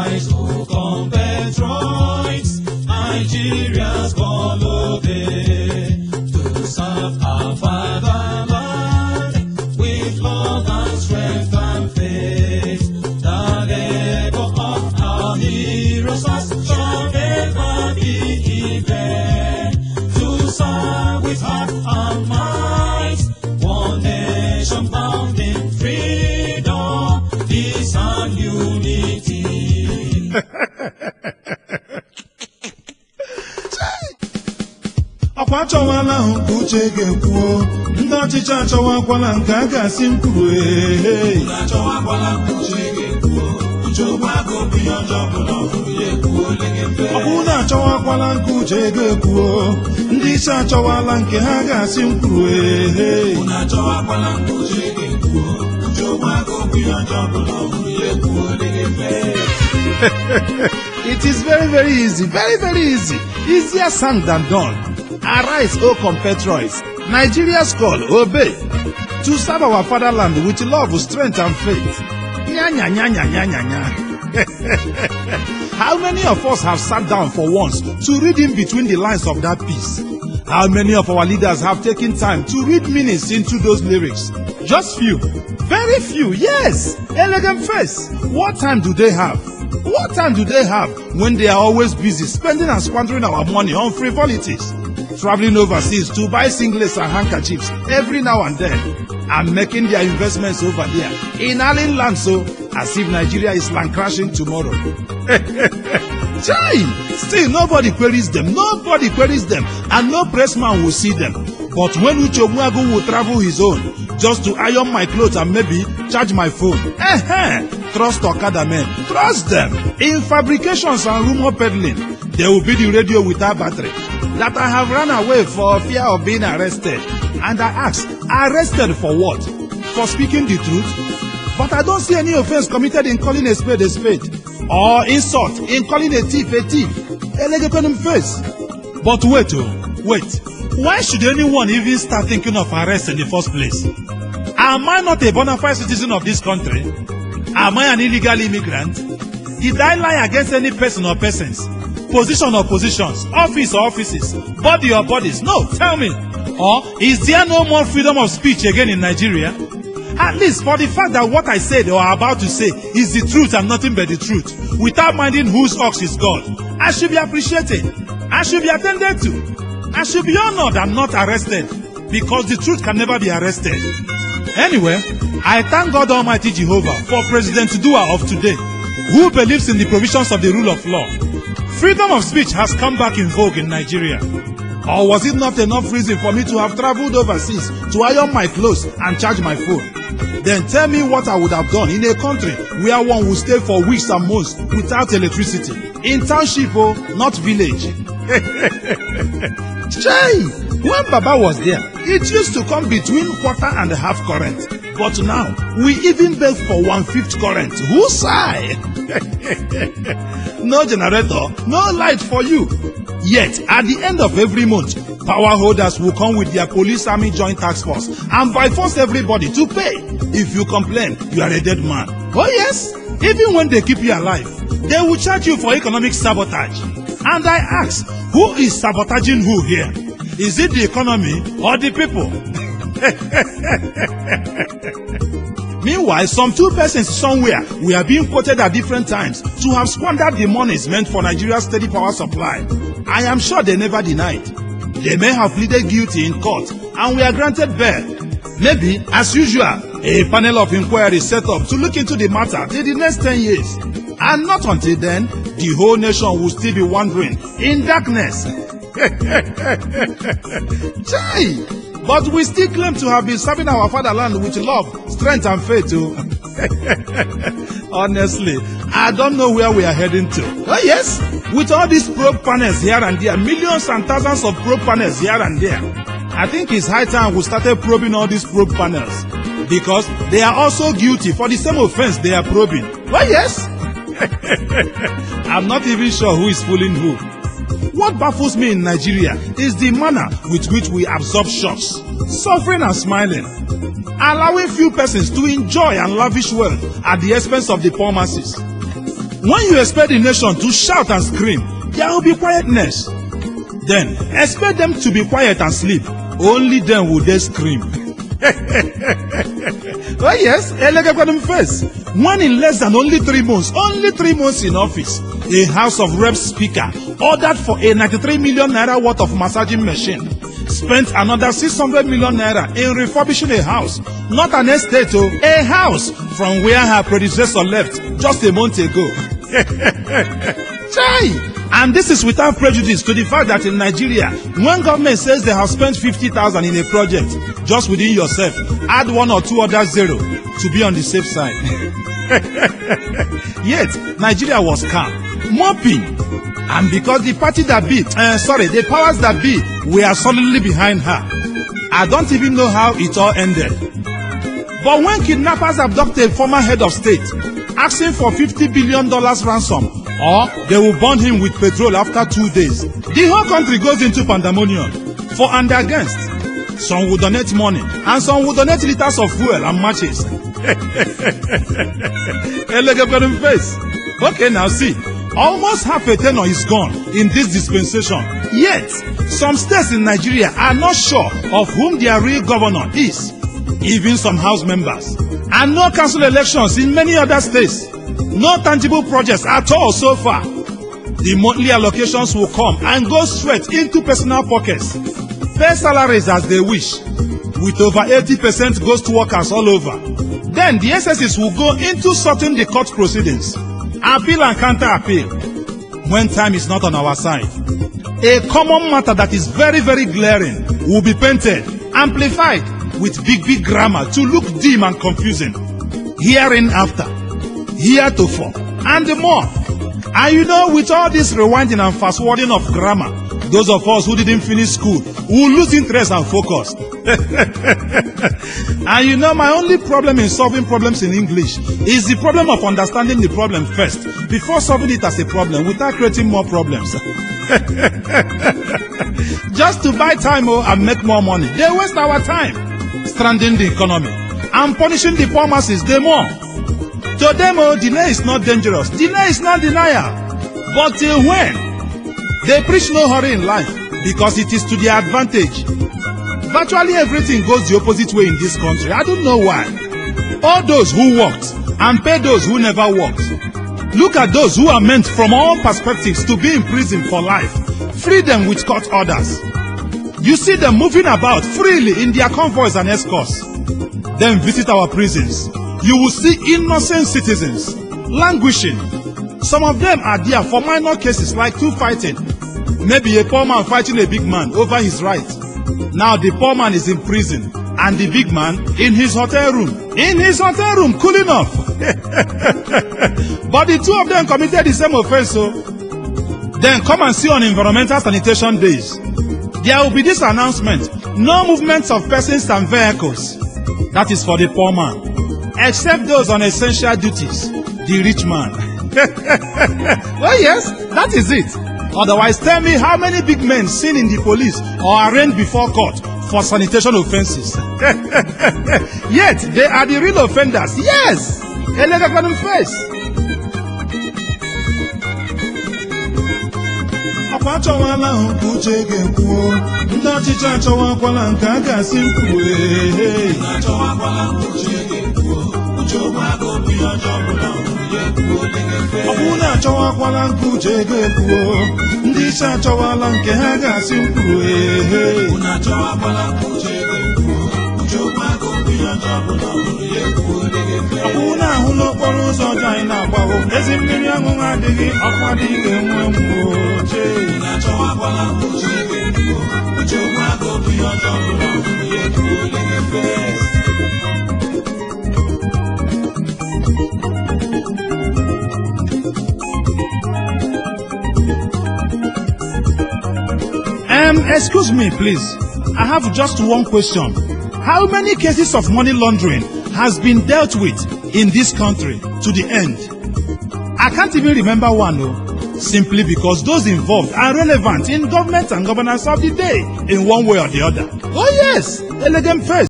Arise, O compatriots, Nigeria's call obey, to serve our fatherland with love and strength and faith. The labor of our heroes shall never be in vain. To serve with heart and might, one nation bound in freedom, peace and unity. Akwa achọwala ahụ ka uche ga-ekwuo, ndị ọchịchị achọwakwala nke a ga-asị mkpụrụ ọbụ na achọwakwala nke uche ga-ekwuo, ndị isi achọwala nke ha ga-asị mkpụrụ It is very, very easy, very, very easy. Easier said than done. Arise, O compatriots. Nigeria's call, obey. To serve our fatherland with love, strength, and faith. Nya, nya, nya, nya, nya, nya, nya. How many of us have sat down for once to read in between the lines of that piece? How many of our leaders have taken time to read meanings into those lyrics? Just few. Very few, yes. Elegant face. What time do they have? What time do they have when they are always busy spending and squandering our money on frivolities? Traveling overseas to buy singlets and handkerchiefs every now and then, and making their investments over there in alien land, so as if Nigeria is land crashing tomorrow. Chai! Still nobody queries them, and no pressman will see them. But when Uche Ogbuagu will travel his own just to iron my clothes and maybe charge my phone, trust Okada men, trust them. In fabrications and rumor peddling, there will be the radio without battery that I have run away for fear of being arrested. And I ask, arrested for what? For speaking the truth? But I don't see any offense committed in calling a spade, or insult in calling a thief, elegant face. But wait. Why should anyone even start thinking of arrest in the first place? Am I not a bona fide citizen of this country? Am I an illegal immigrant? Did I lie against any person or persons? Position or positions? Office or offices? Body or bodies? No, tell me. Or is there no more freedom of speech again in Nigeria? At least for the fact that what I said or are about to say is the truth and nothing but the truth, without minding whose ox is God, I should be appreciated. I should be attended to. I should be honored and not arrested, because the truth can never be arrested. Anyway, I thank God Almighty Jehovah for President Dua of today, who believes in the provisions of the rule of law. Freedom of speech has come back in vogue in Nigeria. Or was it not enough reason for me to have traveled overseas to iron my clothes and charge my phone? Then tell me what I would have done in a country where one would stay for weeks and months without electricity. In township, not village. Chai! When Baba was there, it used to come between quarter and a half current. But now, we even beg for 1/5 current. Who sigh? No generator, no light for you. Yet, at the end of every month, power holders will come with their police army joint task force and by force everybody to pay. If you complain, you are a dead man. Oh yes, even when they keep you alive, they will charge you for economic sabotage. And I ask, who is sabotaging who here? Is it the economy or the people? Meanwhile, some two persons somewhere were being quoted at different times to have squandered the monies meant for Nigeria's steady power supply. I am sure they never denied. They may have pleaded guilty in court and were granted bail. Maybe, as usual, a panel of inquiry set up to look into the matter till the next 10 years. And not until then, the whole nation will still be wandering in darkness. Chai! But we still claim to have been serving our fatherland with love, strength, and faith too. Honestly, I don't know where we are heading to. Oh yes, with all these probe panels here and there, millions and thousands of probe panels here and there, I think it's high time we started probing all these probe panels, because they are also guilty for the same offense they are probing. Oh yes. I'm not even sure who is fooling who. What baffles me in Nigeria is the manner with which we absorb shocks, suffering and smiling, allowing few persons to enjoy and lavish wealth at the expense of the poor masses. When you expect the nation to shout and scream, there will be quietness. Then, expect them to be quiet and sleep. Only then will they scream. Oh yes, Elegekwadum face. When in less than only 3 months in office, a House of Reps speaker ordered for a 93 million naira worth of massaging machine, spent another 600 million naira in refurbishing a house, not an estate, a house from where her predecessor left just a month ago. Chai! And this is without prejudice to the fact that in Nigeria, when government says they have spent 50,000 in a project, just within yourself, add 1 or 2 other zero to be on the safe side. Yet, Nigeria was calm, mopping. And because the powers that be were solidly behind her. I don't even know how it all ended. But when kidnappers abduct a former head of state, asking for $50 billion ransom, or they will burn him with petrol after 2 days, the whole country goes into pandemonium. For and against. Some will donate money, and some will donate liters of fuel and matches. Face. Okay, now see. Almost half a tenor is gone in this dispensation. Yet, some states in Nigeria are not sure of whom their real governor is. Even some house members. And no council elections in many other states. No tangible projects at all so far. The monthly allocations will come and go straight into personal pockets. Pay salaries as they wish. With over 80% ghost workers all over. Then the SSs will go into sorting the court proceedings. Appeal and counter-appeal. When time is not on our side. A common matter that is very, very glaring will be painted, amplified with big grammar to look dim and confusing. Hereinafter, heretofore, and more. And you know, with all this rewinding and fast-forwarding of grammar, those of us who didn't finish school will lose interest and focus. And you know, my only problem in solving problems in English is the problem of understanding the problem first, before solving it as a problem without creating more problems. Just to buy time and make more money, they waste our time, stranding the economy, and punishing the poor masses the more. To them, delay is not dangerous. Delay is not denial. But till when? They preach no hurry in life because it is to their advantage. Virtually everything goes the opposite way in this country. I don't know why. All those who worked and pay those who never worked. Look at those who are meant from all perspectives to be in prison for life. Free them with court orders. You see them moving about freely in their convoys and escorts. Then visit our prisons. You will see innocent citizens languishing. Some of them are there for minor cases like two fighting. Maybe a poor man fighting a big man over his right. Now the poor man is in prison and the big man in his hotel room. In his hotel room, cooling off. But the two of them committed the same offense. Then come and see on Environmental Sanitation Days. There will be this announcement. No movements of persons and vehicles. That is for the poor man. Except those on essential duties. The rich man. Well, yes, that is it. Otherwise, tell me how many big men seen in the police or arraigned before court for sanitation offenses. Yet, they are the real offenders. Yes! Elegekwadum face. Akwa achọwala nke uche ga-ekwu, ndị ọchịchị achọwakwala nke a ga-asị mkpu. Ọ bụrụ na achọwakwala nke uche ga-ekwu, ndị isi achọwala nke ha ga-asị mkpu. Ọ bụrụ na ahụ n'okporo ụzọ ọjọọ anyị na-agbawo, ezi mmiri ọṅụṅụ adịghị, ọkụ adịghị ga-enwe mgbu. Excuse me, please. I have just one question. How many cases of money laundering has been dealt with in this country to the end? I can't even remember one, simply because those involved are relevant in government and governance of the day in one way or the other. Oh yes, elegant face.